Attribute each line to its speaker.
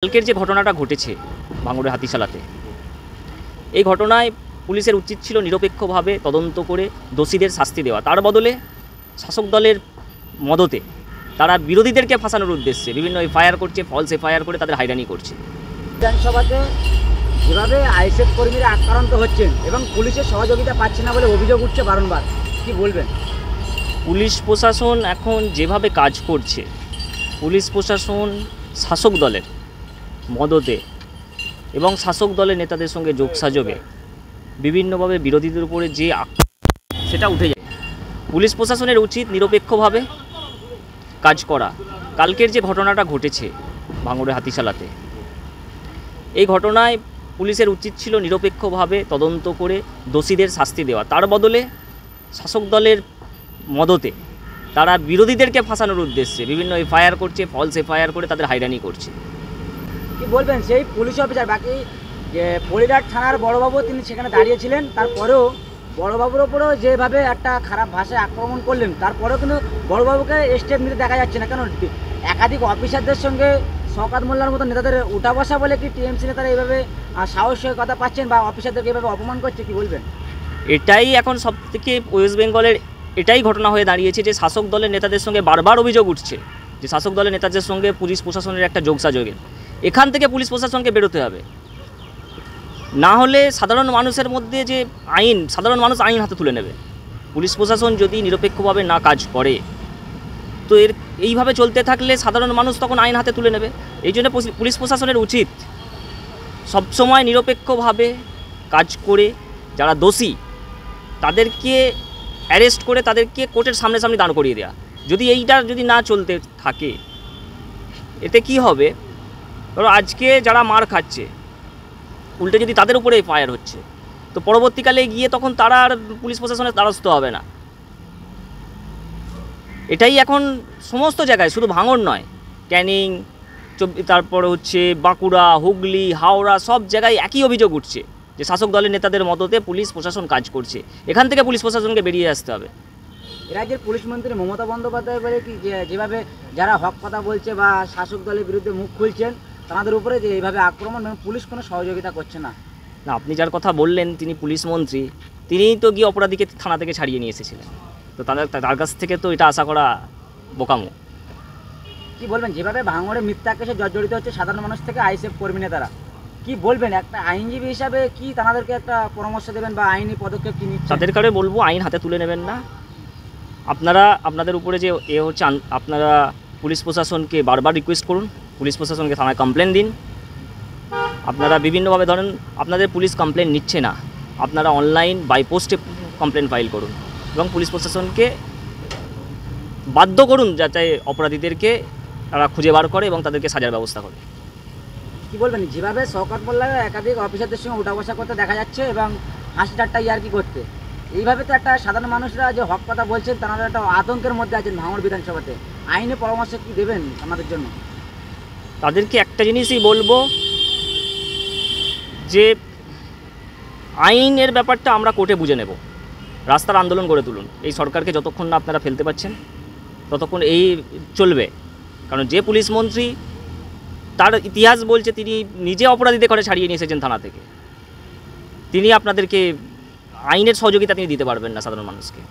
Speaker 1: কালকের যে ঘটনাটা ঘটেছে ভাঙড়ের হাতিশালাতে, এই ঘটনায় পুলিশের উচিত ছিল নিরপেক্ষভাবে তদন্ত করে দোষীদের শাস্তি দেওয়া। তার বদলে শাসক দলের মদতে তারা বিরোধীদেরকে ফাঁসানোর উদ্দেশ্যে বিভিন্ন এফআইআর করছে, ফলস এফআইআর করে তাদের হয়রানি করছে।
Speaker 2: বিধানসভাতে যেভাবে আইএসএফ কর্মীরা আক্রান্ত হচ্ছেন এবং পুলিশের সহযোগিতা পাচ্ছে না বলে অভিযোগ উঠছে বারংবার, কি বলবেন?
Speaker 1: পুলিশ প্রশাসন এখন যেভাবে কাজ করছে, পুলিশ প্রশাসন শাসক দলের মদতে এবং শাসক দলের নেতাদের সঙ্গে যোগসাযোগে বিভিন্নভাবে বিরোধীদের উপরে যে সেটা উঠে যায়। পুলিশ প্রশাসনের উচিত নিরপেক্ষভাবে কাজ করা। কালকের যে ঘটনাটা ঘটেছে ভাঙড়ের হাতিশালাতে, এই ঘটনায় পুলিশের উচিত ছিল নিরপেক্ষভাবে তদন্ত করে দোষীদের শাস্তি দেওয়া। তার বদলে শাসক দলের মদতে তারা বিরোধীদেরকে ফাঁসানোর উদ্দেশ্যে বিভিন্ন এফআইআর করছে, ফলস এফআইআর করে তাদের হয়রানি করছে।
Speaker 2: কি বলবেন সেই পুলিশ অফিসার, বাকি যে পরিরাট থানার বড়বাবু তিনি সেখানে দাঁড়িয়েছিলেন, তারপরেও বড়বাবুর ওপরেও যেভাবে একটা খারাপ ভাষায় আক্রমণ করলেন, তারপরেও কিন্তু বড়বাবুকে স্টেপ নিতে দেখা যাচ্ছে না। কেন একাধিক অফিসারদের সঙ্গে শওকত মোল্লার মতো নেতাদের উঠা বসা বলে কি টিএমসি নেতারা এইভাবে সাহসের কথা পাচ্ছেন বা অফিসারদেরকে এইভাবে অপমান করছে, কি বলবেন?
Speaker 1: এটাই এখন সবথেকে ওয়েস্ট বেঙ্গলের এটাই ঘটনা হয়ে দাঁড়িয়েছে যে শাসক দলের নেতাদের সঙ্গে বারবার অভিযোগ উঠছে যে শাসক দলের নেতাদের সঙ্গে পুলিশ প্রশাসনের একটা যোগসাযোগের। এখান থেকে পুলিশ প্রশাসনকে বেরোতে হবে, না হলে সাধারণ মানুষের মধ্যে যে সাধারণ মানুষ আইন হাতে তুলে নেবে। পুলিশ প্রশাসন যদি নিরপেক্ষভাবে না কাজ করে তো এইভাবে চলতে থাকলে সাধারণ মানুষ তখন আইন হাতে তুলে নেবে। এই জন্য পুলিশ প্রশাসনের উচিত সবসময় নিরপেক্ষভাবে কাজ করে যারা দোষী তাদেরকে অ্যারেস্ট করে তাদেরকে কোর্টের সামনে দাঁড় করিয়ে দেওয়া। যদি এইটা না চলতে থাকে, এতে কি হবে? ধরো আজকে যারা মার খাচ্ছে, উল্টে যদি তাদের উপরে এফআইআর হচ্ছে, তো পরবর্তীকালে গিয়ে তখন তারা আর পুলিশ প্রশাসনের দ্বারস্থ হবে না। এটাই এখন সমস্ত জায়গায়, শুধু ভাঙড় নয়, ক্যানিং, তারপরে হচ্ছে বাঁকুড়া, হুগলি, হাওড়া, সব জায়গায় একই অভিযোগ উঠছে যে শাসক দলের নেতাদের মদতে পুলিশ প্রশাসন কাজ করছে। এখান থেকে পুলিশ প্রশাসনকে বেরিয়ে আসতে হবে।
Speaker 2: রাজ্যের পুলিশ মন্ত্রী মমতা বন্দ্যোপাধ্যায় বলে কি যেভাবে যারা হক কথা বলছে বা শাসক দলের বিরুদ্ধে মুখ খুলছেন তাদের উপরে যে এইভাবে আক্রমণ, পুলিশ কোনো সহযোগিতা করছে না।
Speaker 1: না, আপনি যার কথা বললেন তিনি পুলিশ মন্ত্রী, তিনিই তো গিয়ে অপরাধীকে থানা থেকে ছাড়িয়ে নিয়ে এসেছিলেন, তো তার কাছ থেকে তো এটা আশা করা বোকামো।
Speaker 2: কি বলবেন যেভাবে ভাঙড়ে মিথ্যা কেসে জর্জরিত হচ্ছে সাধারণ মানুষ থেকে আইএসএফ কর্মী নেতারা, কি বলবেন? একটা আইনজীবী হিসাবে কি তাদেরকে একটা পরামর্শ দেবেন বা আইনি পদক্ষেপ কি নিচ্ছেন?
Speaker 1: তাদের কারে বলবো আইন হাতে তুলে নেবেন না। আপনারা আপনাদের উপরে যে হচ্ছে, আপনারা পুলিশ প্রশাসনকে বারবার রিকোয়েস্ট করুন, পুলিশ প্রশাসনকে থানায় কমপ্লেন দিন। আপনারা বিভিন্নভাবে ধরেন আপনাদের পুলিশ কমপ্লেন নিচ্ছে না, আপনারা অনলাইন বাই পোস্টে কমপ্লেন ফাইল করুন এবং পুলিশ প্রশাসনকে বাধ্য করুন যাতে অপরাধীদেরকে তারা খুঁজে বার করে এবং তাদেরকে সাজার ব্যবস্থা করে।
Speaker 2: কি বলবেন যেভাবে শওকত মোল্লা একাধিক অফিসারদের সঙ্গে উঠা বসা করতে দেখা যাচ্ছে এবং হাসি ঠাট্টা ইয়ার্কি করতে, এইভাবে তো একটা সাধারণ মানুষরা যে হক কথা বলছেন তারা একটা আতঙ্কের মধ্যে আছেন ভাঙড় বিধানসভাতে। আইনে পরামর্শ কি দেবেন আমাদের জন্য?
Speaker 1: তাদেরকে একটা জিনিসই বলবো যে আইনের ব্যাপারটা আমরা কোর্টে বুঝে নেব, রাস্তার আন্দোলন গড়ে তুলুন। এই সরকারকে যতক্ষণ না আপনারা ফেলতে পারছেন ততক্ষণ এই চলবে। কারণ যে পুলিশ মন্ত্রী, তার ইতিহাস বলছে তিনি নিজে অপরাধীদের ঘরে ছাড়িয়ে নিয়ে এসেছেন থানা থেকে, তিনি আপনাদেরকে আইনের সহযোগিতা তিনি দিতে পারবেন না সাধারণ মানুষকে।